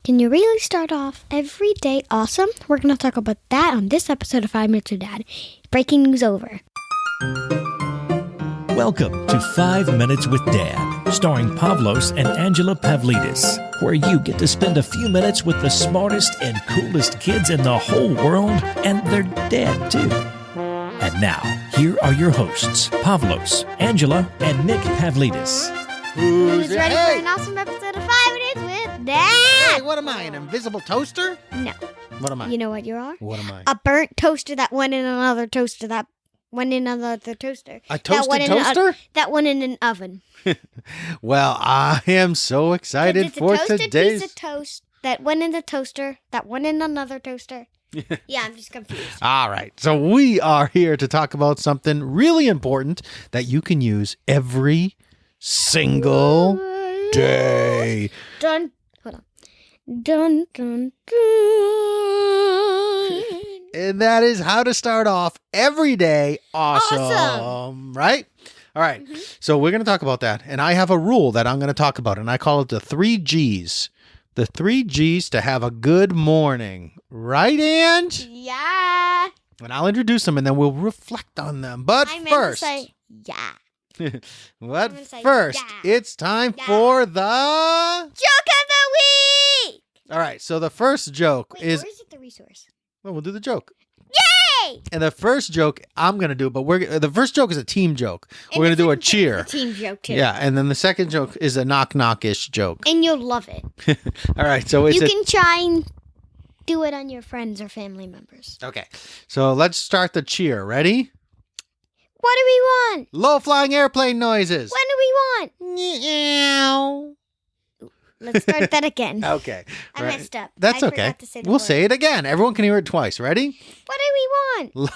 Can you really start off every day awesome? We're going to talk about that on this episode of 5 Minutes with Dad. Breaking news over. Welcome to 5 Minutes with Dad, starring Pavlos and Angela Pavlidis, where you get to spend a few minutes with the smartest and coolest kids in the whole world, and their dad, too. And now, here are your hosts, Pavlos, Angela, and Nick Pavlidis. Who's ready for an awesome episode of 5 Minutes with Dad? Hey, what am I, an invisible toaster? No. What am I? You know what you are? What am I? A burnt toaster that went in another toaster that went in another toaster. A toasted toaster? That went in an oven. Well, I am so excited for It's a toasted today's... piece of toast that went in the toaster that went in another toaster. Yeah, I'm just confused. All right, so we are here to talk about something really important that you can use every single day. Hold on. Dun, dun, dun. And that is how to start off every day awesome. Right? All right. So we're going to talk about that. And I have a rule that I'm going to talk about, and I call it the 3 G's. The 3 G's to have a good morning. Right, Ange? Yeah. And I'll introduce them, and then we'll reflect on them. But I meant first... to say, yeah. But gonna say, first, yeah. it's time for the... Joke of the week! All right, so the first joke Wait, is... where's the resource? Well, we'll do the joke. Yay! And the first joke I'm going to do, but the first joke is a team joke. We're going to do a cheer. A team joke, too. Yeah, and then the second joke is a knock-knock-ish joke. And you'll love it. All right, so it's You can try and do it on your friends or family members. Okay, so let's start the cheer. Ready? What do we want? Low-flying airplane noises. When do we want? Meow. Let's start that again. Okay. I right. messed up. That's I okay. forgot to say the We'll word. say it again. Everyone can hear it twice. Ready? What do we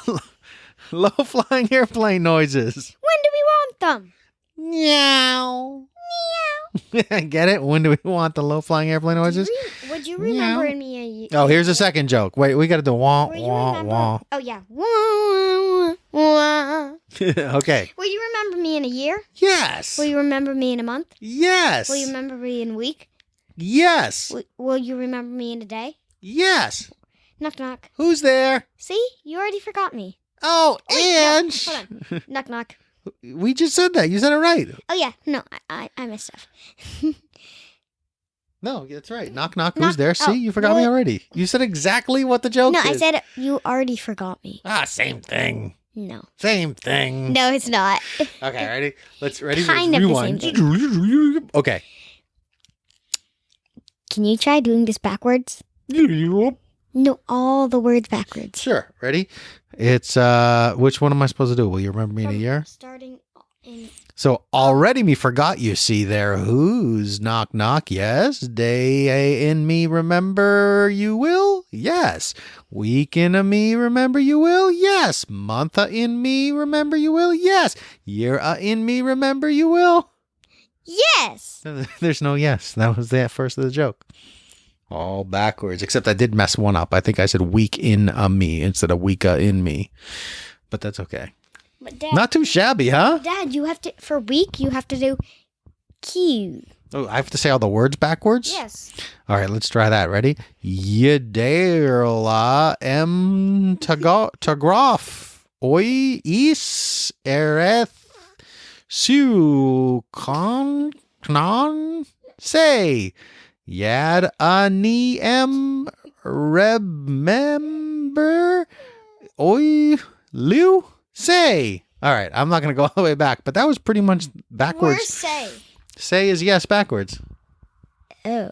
want? Low-flying airplane noises. When do we want them? Meow. Meow. Get it? When do we want the low-flying airplane noises? Would you remember me? Oh, here's a second joke. Wait, we got to do wah, Will you wah, remember? wah. Oh, yeah. Wah, wah, wah. Okay. Will you remember me in a year? Yes. Will you remember me in a month? Yes. Will you remember me in a week? Yes. Will you remember me in a day? Yes. Knock, knock. Who's there? See? You already forgot me. Oh, Wait, no, Ange. hold on. Knock, knock. We just said that. You said it right. Oh, yeah. No, I messed up. No, that's right. Knock, knock. Knock- Who's there? See, oh, you forgot me well- already. You said exactly what the joke No, is. I said you already forgot me. Same thing. No. Same thing. No, it's not. Okay, ready? Let's Kind of the rewind. same Okay. Can you try doing this backwards? No, all the words backwards. Sure. Ready? It's which one am I supposed to do? Will you remember me in a year? Starting in... So already me forgot you see there. Who's knock knock? Yes. Day in me remember you will? Yes. Week in a me remember you will? Yes. Month in me remember you will? Yes. Year in me remember you will? Yes! There's no yes. That was the first of the joke. All backwards. Except I did mess one up. I think I said week in a me instead of week in me. But that's okay. But Dad, Not too shabby, huh? Dad, you have to, for week, you have to do Q. Oh, I have to say all the words backwards? Yes. All right, let's try that. Ready? Yederla tagraf oi is ereth su con knon say yad ani remember oi liu say. All right, I'm not going to go all the way back, but that was pretty much backwards. Where's say? Say is yes backwards. Oh.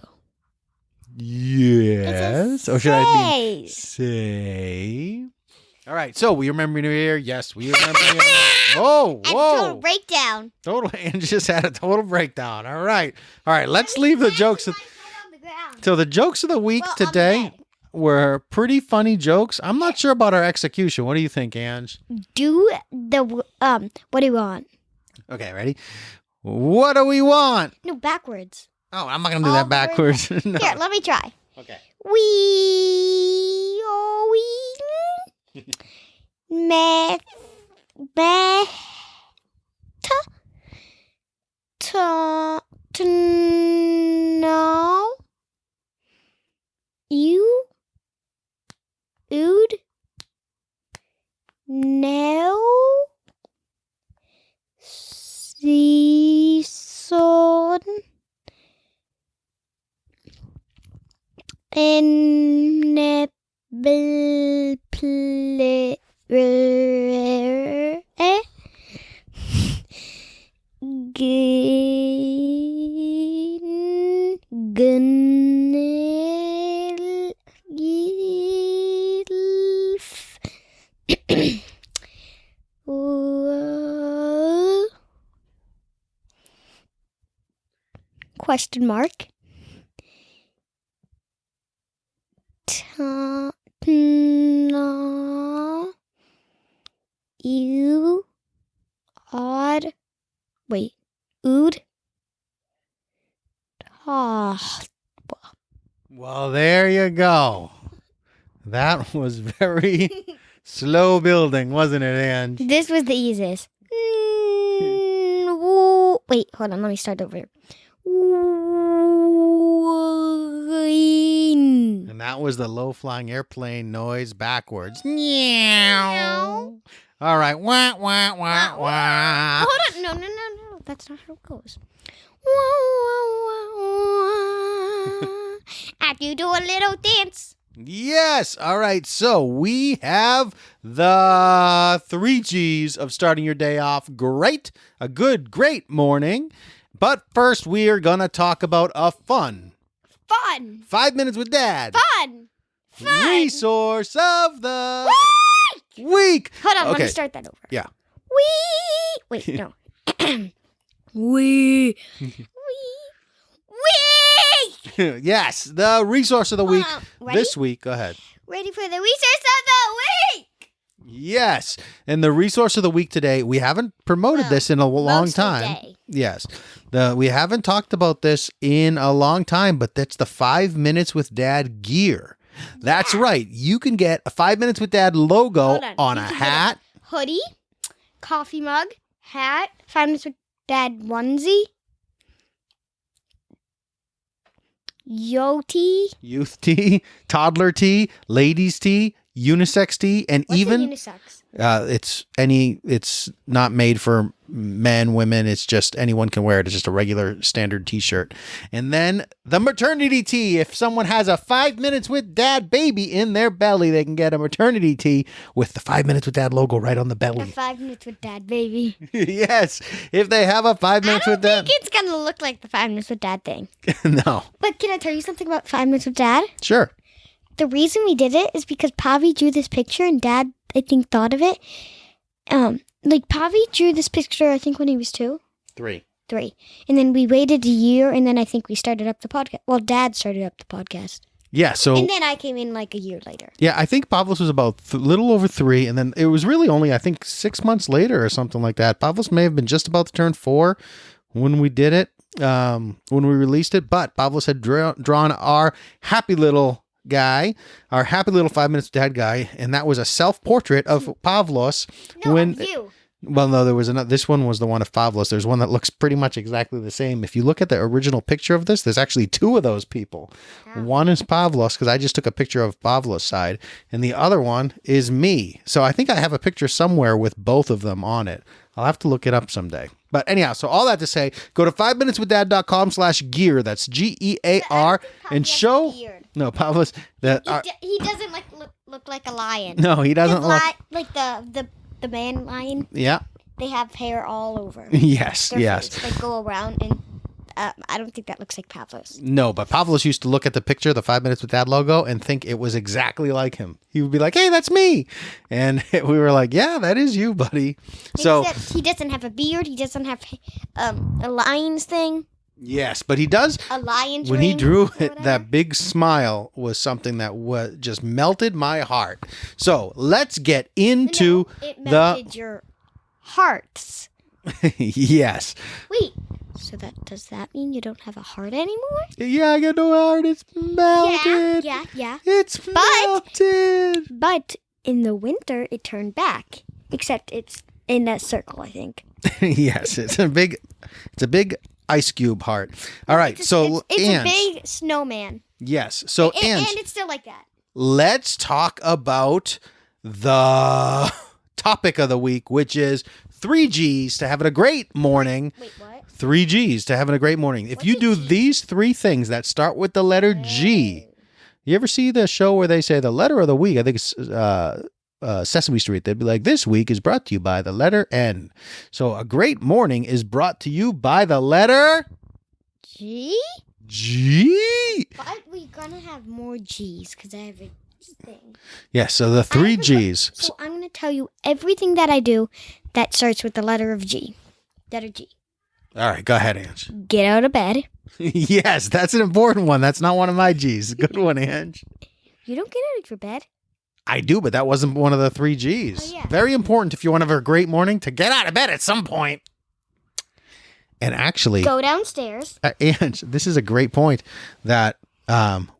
Yes. It Or should I be says. say? All right. So we remember New Year. Yes, we remember New Year. Whoa, And whoa. total breakdown. Total. And just had a total breakdown. All right. All right. Let's leave the jokes. So the jokes of the week Well, on the today bed. were pretty funny jokes. I'm not sure about our execution. What do you think, Ange? Do the, what do you want? Okay. Ready? What do we want? No, backwards. Oh, I'm not going to do All that the backwards. No. Here, let me try. Okay. We met to know You ood now season enable play Gilf. Question mark. No. You odd. Wait. Ood. Ah. Well, there you go. That was very slow building, wasn't it, Ange? This was the easiest. Wait, hold on. Let me start over. And that was the low-flying airplane noise backwards. Meow. All right. Wah, wah, wah, wah. Hold on. No. That's not how it goes. After you do a little dance. Yes. All right. So we have the 3 G's of starting your day off. Great. A good, great morning. But first, we are going to talk about a fun 5 minutes with Dad Fun. resource of the week. Hold on. Let Okay. me start that over. Yeah. Wait, no. Week. Yes. The resource of the week Ready? this week. Go ahead. Ready for the resource of the week? Yes. And the resource of the week today, we haven't promoted this in a long most of the time. day. Yes. We haven't talked about this in a long time, but that's the 5 Minutes with Dad gear. That's right. You can get a 5 Minutes with Dad logo Hold on You a can get hat. hoodie, coffee mug, hat, 5 minutes with Dad onesie, Yoti. Youth tee, toddler tee, ladies tee, unisex tee, and What's even a unisex? it's not made for men, women. It's just anyone can wear it. It's just a regular standard t-shirt. And then the maternity tee. If someone has a 5 Minutes with Dad baby in their belly, they can get a maternity tee with the 5 Minutes with Dad logo right on the A belly. 5 minutes with Dad, baby. Yes. If they have a 5 I Minutes don't with Dad. think it's gonna look like the 5 minutes with Dad thing. No. But can I tell you something about 5 minutes with Dad? Sure. The reason we did it is because Pavi drew this picture and Dad, I think, thought of it. Pavi drew this picture, I think, when he was 2, 3. 3. And then we waited a year, and then I think we started up the podcast. Well, Dad started up the podcast. Yeah. So. And then I came in like a year later. Yeah, I think Pavlos was about little over 3, and then it was really only, I think, 6 months later or something like that. Pavlos may have been just about to turn 4 when we did it, when we released it, but Pavlos had drawn our happy little guy, our happy little 5 Minutes with Dad guy, and that was a self-portrait of Pavlos. No, of you. Well, no, there was another. This one was the one of Pavlos. There's one that looks pretty much exactly the same. If you look at the original picture of this, there's actually 2 of those people. Oh. One is Pavlos, because I just took a picture of Pavlos' side, and the other one is me. So I think I have a picture somewhere with both of them on it. I'll have to look it up someday. But anyhow, so all that to say, go to 5minuteswithdad.com/gear. That's GEAR, and show. No, Pavlos. He doesn't look like a lion. No, he doesn't look. Like the man lion. Yeah. They have hair all over. Yes. Their Yes. face. They go around, and I don't think that looks like Pavlos. No, but Pavlos used to look at the picture, the 5 Minutes with Dad logo, and think it was exactly like him. He would be like, "Hey, that's me," and we were like, "Yeah, that is you, buddy." So except he doesn't have a beard. He doesn't have a lion's thing. yes, but he does. A lion's When he ring drew or it, whatever. that big smile was something that just melted my heart. So let's get into No, it melted your hearts. yes. Wait, so does that mean you don't have a heart anymore? Yeah, I got no heart. It's melted. Yeah. It's melted. But in the winter, it turned back. Except it's in a circle, I think. Yes, it's a big ice cube heart. All right, so it's Ange, a big snowman. Yes. So, and it's still like that. let's talk about the topic of the week, which is 3Gs to having a great morning. Wait, what? 3Gs to having a great morning. If What's you a do G? these 3 things that start with the letter G, you ever see the show where they say the letter of the week? I think it's Sesame Street. They'd be like, this week is brought to you by the letter N. So a great morning is brought to you by the letter G? G. But we're gonna have more G's because I have a thing. Yes, so the 3 Gs. So I'm gonna tell you everything that I do that starts with the letter of G. Letter G. All right, go ahead, Ange. Get out of bed. Yes, that's an important one. That's not one of my G's. Good one, Ange. You don't get out of your bed. I do, but that wasn't one of the 3 Gs. Oh, yeah. Very important if you want to have a great morning to get out of bed at some point. And actually, Go downstairs. Ange, this is a great point that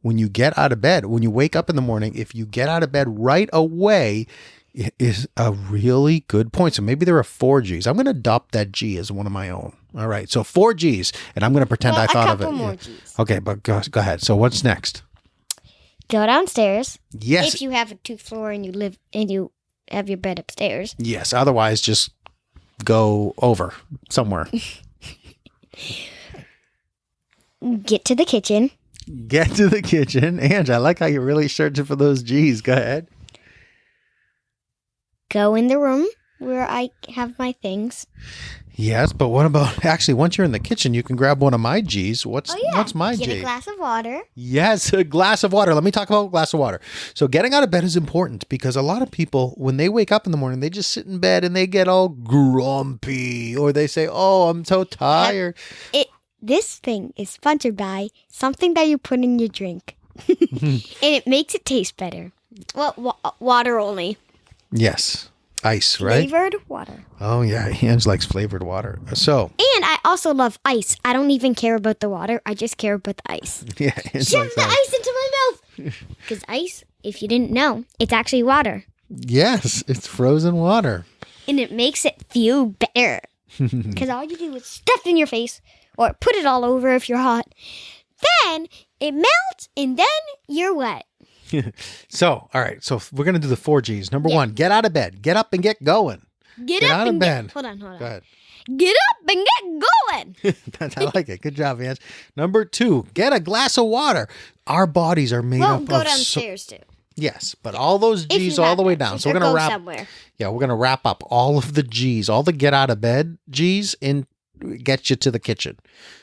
when you get out of bed, when you wake up in the morning, if you get out of bed right away, it is a really good point. So maybe there are 4 Gs. I'm going to adopt that G as one of my own. All right. So 4 Gs, and I'm going to pretend I thought of it. A couple more G's. Okay, but go ahead. So what's next? Go downstairs. Yes. If you have a 2th floor and you have your bed upstairs. Yes. Otherwise, just go over somewhere. Get to the kitchen. Get to the kitchen. Ange, I like how you're really searching for those G's. Go ahead. Go in the room where I have my things. Yes, but what about actually once you're in the kitchen, you can grab one of my G's. What's my Get G? a glass of water. Yes, a glass of water. Let me talk about a glass of water. So getting out of bed is important because a lot of people, when they wake up in the morning, they just sit in bed and they get all grumpy or they say, oh, I'm so tired. This thing is sponsored by something that you put in your drink. And it makes it taste better. Well, water only. Yes. Ice, right? Flavored water. Oh, yeah. Ange likes flavored water. So. And I also love ice. I don't even care about the water. I just care about the ice. Yeah. Shove the ice into my mouth. Because ice, if you didn't know, it's actually water. Yes, it's frozen water. And it makes it feel better. Because all you do is stuff in your face or put it all over if you're hot. Then it melts and then you're wet. So, all right. So we're going to do the 4 Gs. Number 1, get out of bed. Get up and get going. Get up out and of bed. Hold on. Go ahead. Get up and get going. I like it. Good job, Ange. Number 2, get a glass of water. Our bodies are made up of... Go downstairs too. Yes, but all those G's all the way down. So we're going to wrap... somewhere. Yeah, we're going to wrap up all of the G's, all the get out of bed G's and get you to the kitchen.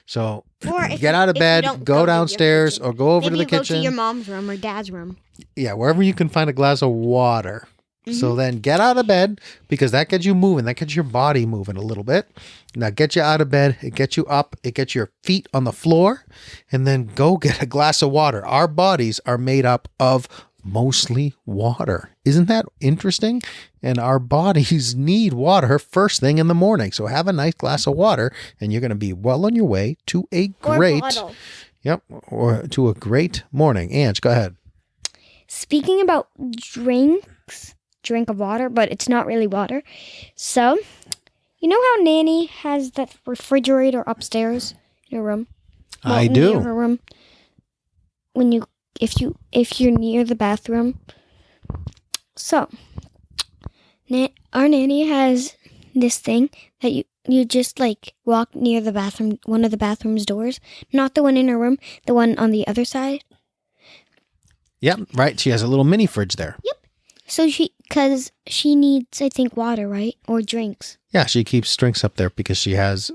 So get out of bed, go downstairs or go over to the kitchen. Maybe go to your mom's room or dad's room. Yeah, wherever you can find a glass of water. So then get out of bed because that gets you moving. That gets your body moving a little bit. Now get you out of bed. It gets you up. It gets your feet on the floor. And then go get a glass of water. Our bodies are made up of mostly water. Isn't that interesting? And our bodies need water first thing in the morning. So have a nice glass of water and you're going to be well on your way to a great... or to a great morning. Ange, go ahead. Speaking about drinks, drink of water, but it's not really water. So, you know how Nanny has that refrigerator upstairs in her room? I do. Near her room. If you're near the bathroom. So, our Nanny has this thing that you just like walk near the bathroom, one of the bathroom's doors, not the one in her room, the one on the other side. Yep, right. She has a little mini fridge there. Yep. So because she needs, I think, water, right? Or drinks. Yeah, she keeps drinks up there because she has,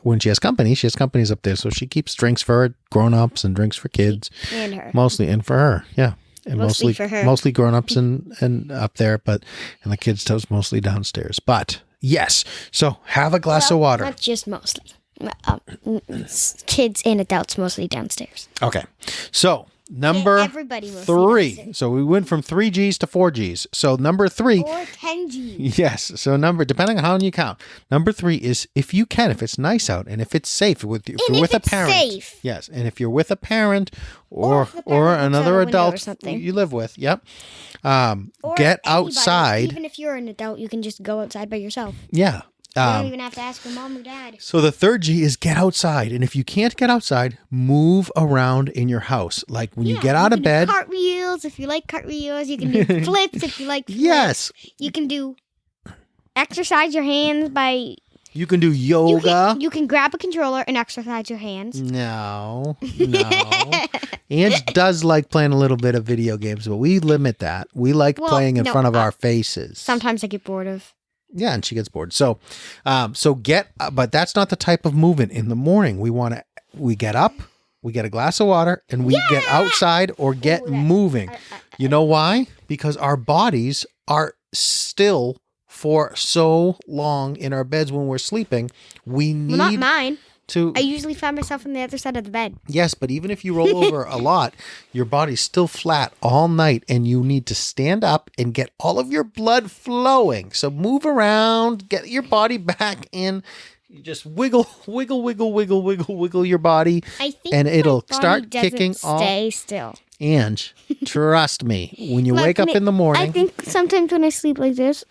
when she has companies up there. So she keeps drinks for grown-ups and drinks for kids. And her. Mostly, and for her, yeah. And Mostly for her. Mostly grown-ups and up there, and the kids' stuff's mostly downstairs. But, yes, so have a glass of water. Not just mostly. Kids and adults mostly downstairs. Okay, so... Number everybody 3. So we went from 3 Gs to 4 Gs. So number 3. Or 10 Gs. Yes. So depending on how you count. Number 3 is if you can, if it's nice out and if it's safe if you're with a parent. Safe. Yes. And if you're with a parent or if the parent another looks out a window or adult something. you live with. Yep. Or Get anybody. outside. Even if you're an adult, you can just go outside by yourself. Yeah. You don't even have to ask your mom or dad. So the third G is get outside. And if you can't get outside, move around in your house. Like when you get out of bed. Cartwheels, if you like cartwheels. You can do flips if you like flips. Yes. You can do exercise your hands by... You can do yoga. You can grab a controller and exercise your hands. No. Ange does like playing a little bit of video games, but we limit that. We like playing in front of our faces. Sometimes I get bored of. Yeah, and she gets bored. So, but that's not the type of movement in the morning. We get up, we get a glass of water, and we get outside or get moving. You know why? Because our bodies are still for so long in our beds when we're sleeping. We need not mine. to. I usually find myself on the other side of the bed. Yes, but even if you roll over a lot, your body's still flat all night, and you need to stand up and get all of your blood flowing. So move around, get your body back in. You just wiggle your body, and it'll start kicking off. Stay still. Ange, trust me, when you wake up in the morning. I think sometimes when I sleep like this,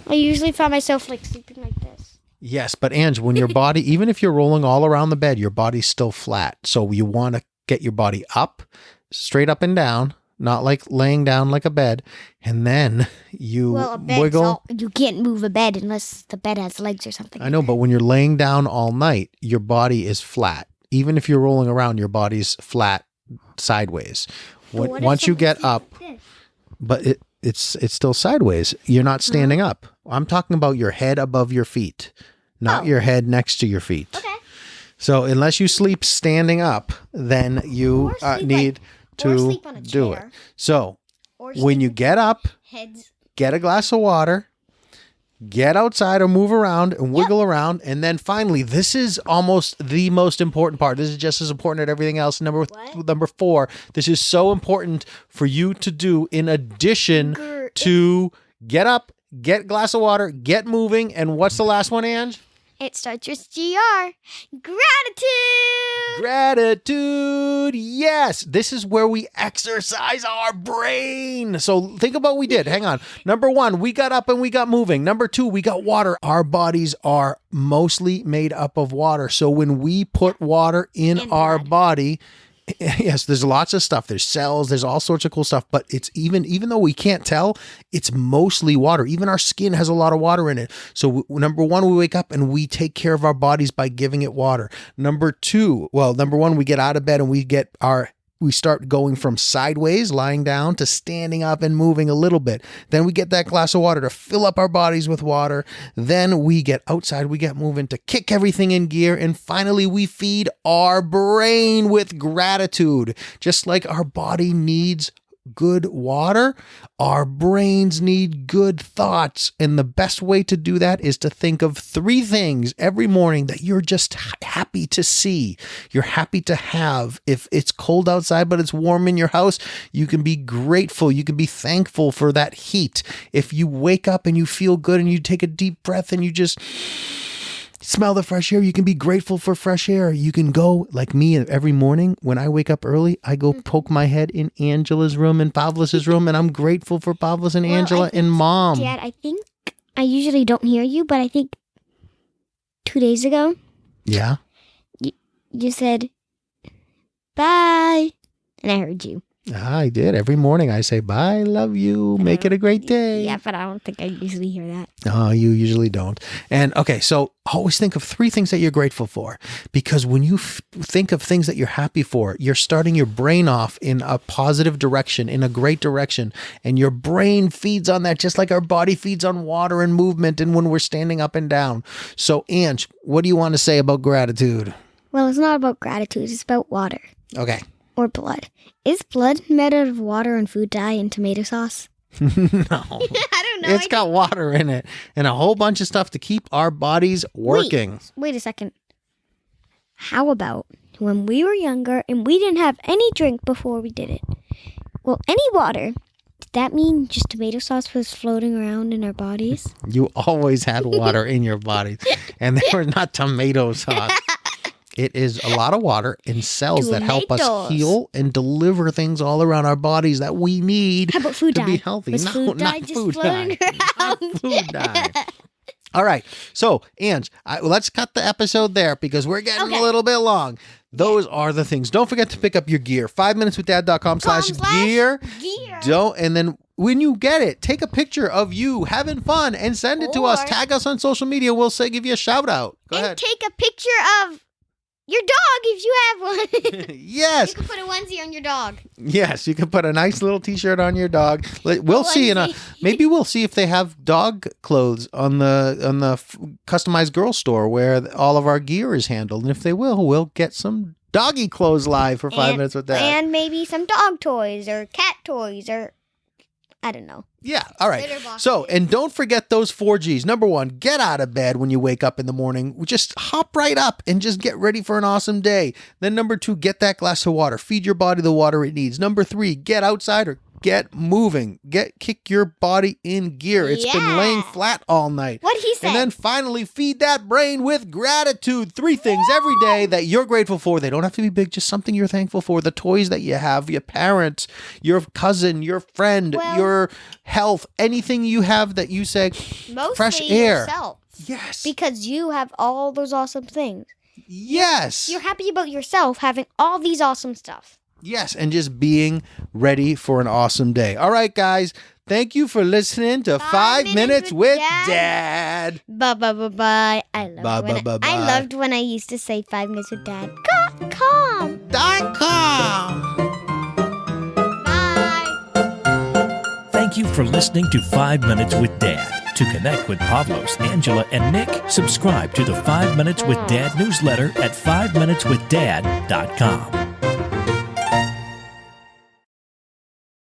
I usually find myself like sleeping like this. Yes, but Ange, when your body, even if you're rolling all around the bed, your body's still flat. So you want to get your body up, straight up and down, not like laying down like a bed. And then you wiggle. You can't move a bed unless the bed has legs or something. I know, but when you're laying down all night, your body is flat. Even if you're rolling around, your body's flat sideways. Once you get up, but it's still sideways. You're not standing up. I'm talking about your head above your feet, not your head next to your feet. Okay. So unless you sleep standing up, then you need to do it. So when you get up, get a glass of water, get outside or move around and wiggle around. And then finally, this is almost the most important part. This is just as important as everything else. Number 4, this is so important for you to do in addition to get up, get a glass of water, get moving. And what's the last one, Ange? It starts with GR. Gratitude. Yes. This is where we exercise our brain. So think about what we did. Hang on. Number 1, we got up and we got moving. Number 2, we got water. Our bodies are mostly made up of water. So when we put water in our body, yes, there's lots of stuff. There's cells. There's all sorts of cool stuff. But it's even though we can't tell, it's mostly water. Even our skin has a lot of water in it. So number 1, we wake up and we take care of our bodies by giving it water. Number 1, we get out of bed and we start going from sideways, lying down, to standing up and moving a little bit. Then we get that glass of water to fill up our bodies with water. Then we get outside, we get moving to kick everything in gear. And finally, we feed our brain with gratitude. Just like our body needs good water, our brains need good thoughts. And the best way to do that is to think of 3 things every morning that you're just happy to see. You're happy to have. If it's cold outside, but it's warm in your house, you can be grateful. You can be thankful for that heat. If you wake up and you feel good and you take a deep breath and you just smell the fresh air, you can be grateful for fresh air. You can go, like me, every morning when I wake up early, I go poke my head in Angela's room and Pavlos' room, and I'm grateful for Pavlos and Angela and Mom. Dad, I think I usually don't hear you, but I think 2 days ago, you said, bye, and I heard you. I did. Every morning I say, bye, love you, make it a great day. Yeah, but I don't think I usually hear that. No, you usually don't. And okay, so always think of 3 things that you're grateful for, because when you think of things that you're happy for, you're starting your brain off in a positive direction, in a great direction, and your brain feeds on that just like our body feeds on water and movement and when we're standing up and down. So, Ange, what do you want to say about gratitude? Well, it's not about gratitude. It's about water. Okay. Or blood. Is blood made out of water and food dye and tomato sauce? No. I don't know. It's got water in it and a whole bunch of stuff to keep our bodies working. Wait a second. How about when we were younger and we didn't have any drink before we did it? Well, any water. Did that mean just tomato sauce was floating around in our bodies? You always had water in your body, and they were not tomato sauce. It is a lot of water and cells that help us heal and deliver things all around our bodies that we need How about food to dye? be healthy. Was food dye just floating around? Not food dye. All right. So, Ange, let's cut the episode there because we're getting a little bit long. Those are the things. Don't forget to pick up your gear. 5minuteswithdad.com/gear. And then when you get it, take a picture of you having fun and send it to us. Tag us on social media. We'll give you a shout out. Go ahead. Take a picture of your dog if you have one. Yes. You can put a onesie on your dog. Yes, you can put a nice little t-shirt on your dog. We'll see maybe we'll see if they have dog clothes on the customized girl store where all of our gear is handled. And if they will, we'll get some doggy clothes live for 5 minutes with Dad. And maybe some dog toys or cat toys or I don't know. Yeah. All right. So, and don't forget those 4 G's. Number 1, get out of bed when you wake up in the morning. Just hop right up and just get ready for an awesome day. Then number 2, get that glass of water. Feed your body the water it needs. Number 3, get outside or get moving. Kick your body in gear. It's been laying flat all night. What'd he say? And then finally, feed that brain with gratitude. 3 things every day that you're grateful for. They don't have to be big, just something you're thankful for. The toys that you have, your parents, your cousin, your friend, your health, anything you have that you say, fresh air. Yourself. Yes. Because you have all those awesome things. Yes. You're happy about yourself having all these awesome stuff. Yes, and just being ready for an awesome day. All right, guys. Thank you for listeing to 5 Minutes with Dad. Bye. I loved when I used to say 5 Minutes with Dad. .com. Bye. Thank you for listening to 5 Minutes with Dad. To connect with Pavlos, Angela, and Nick, subscribe to the 5 Minutes with Dad newsletter at 5minuteswithdad.com.